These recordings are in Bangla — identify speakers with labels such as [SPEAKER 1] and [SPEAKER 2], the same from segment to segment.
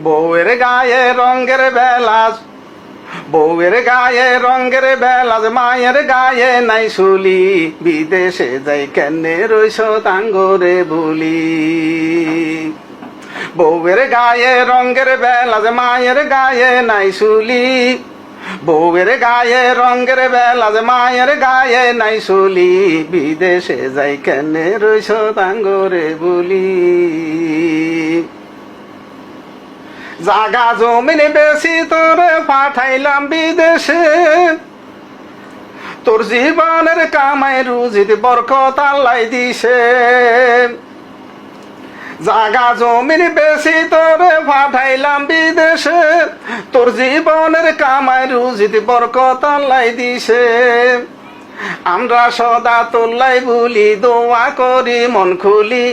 [SPEAKER 1] বউয়ের গায়ে রঙের বেলাজ, বউয়ের গায়ে রঙের বেলাজ, মায়ের গায়ে নাই শুলি, বিদেশে যাই কেনে রইস তাঙ্গরে বলি। বউয়ের গায়ে রঙের বেলাজ, মায়ের গায়ে নাই শুলি, বউয়ের গায়ে রঙের বেলাজ, মায়ের গায়ে নাই শুলি, বিদেশে যাই কেনে রইস তাঙ্গরে বলি। জাগা জমিন বেশি তোরে পাঠাইলাম বিদেশে, তোর জীবনের কামাই রুজিত বরকত আল্লাহ দিছে। জাগা জমিন বেশি তোরে পাঠাইলাম বিদেশে, তোর জীবনের কামাই রুজিত বরকত আল্লাহ দিছে। আমরা সদা তোল্লাই বলি দোয়া করি মন খুলি,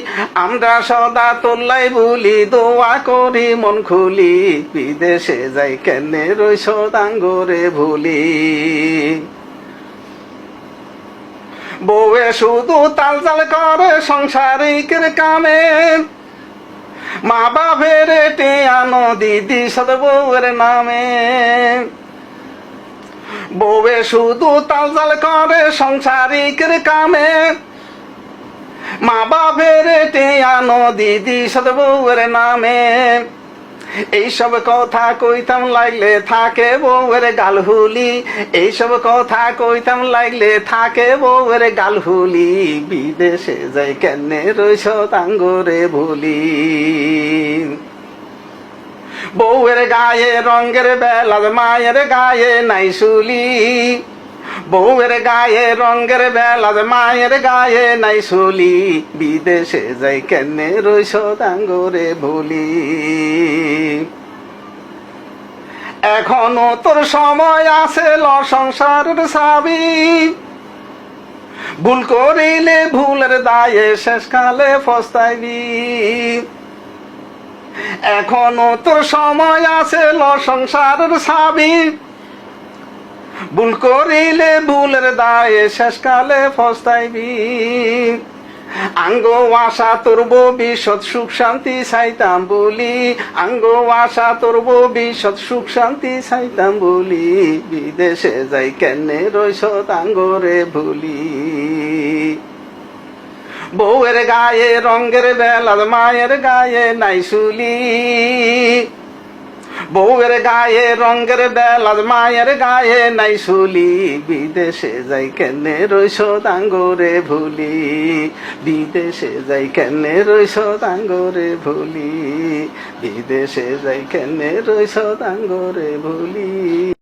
[SPEAKER 1] আমরা সদা তোল্লাই বলি দোয়া করি মন খুলি, বিদেশে যাই কেনে রইস তাঙ্গরে ভুলি। বউয়ে শুধু তালজাল করে সংসারিকের কামে, মা বাপের টেয়ানো দিদি সদ বউয়ের নামে। বউয়ে শুধু তালজাল করে সংসারিকের কামে, মা বাপের টেয়ানো দিদি সদ বউয়ের নামে। এইসব কথা কইতাম লাগলে থাকে বউয়ের গালহুলি, এইসব কথা কইতাম লাগলে থাকে বউয়ের গালহুলি, বিদেশে যাই কেনে রইস তাঙ্গরে ভুলি। বউয়ের গায়ে রঙের বেলাজ, মায়ের গায়ে নাই শুলি, বউয়ের গায়ে রঙের বেলাজ, মায়ের গায়ে নাই শুলি, বিদেশে যাই কেনে রইস তাঙ্গরে ভুলি। এখনো তোর সময় আছে ল সংসারের চাবি, ভুল করিলে ভুলের দায়ে শেষকালে পস্তাইবি। এখনো তোর সময় আছে ল সংসারের চাবি, ভুল করিলে ভুলের দায়ে শেষকালে পস্তাইবি। আঙ্গ আশা তোর ভবিষ্যৎ সুখ শান্তি চাইতাম বলি, আঙ্গ আশা তোর ভবিষ্যৎ সুখ শান্তি চাইতাম বলি, বিদেশে যাই কেনে রইস তাঙ্গরে ভুলি। বউয়ের গায়ে রঙের বেলাজ, মায়ের গায়ে নাই শুলি, বউয়ের গায়ে রঙের বেলাজ, মায়ের গায়ে নাই শুলি, বিদেশে যাই কেনে রইস তাঙ্গরে ভুলি, বিদেশে যাই কেনে রইস তাঙ্গরে ভুলি, বিদেশে যাই কেনে রইস তাঙ্গরে ভুলি।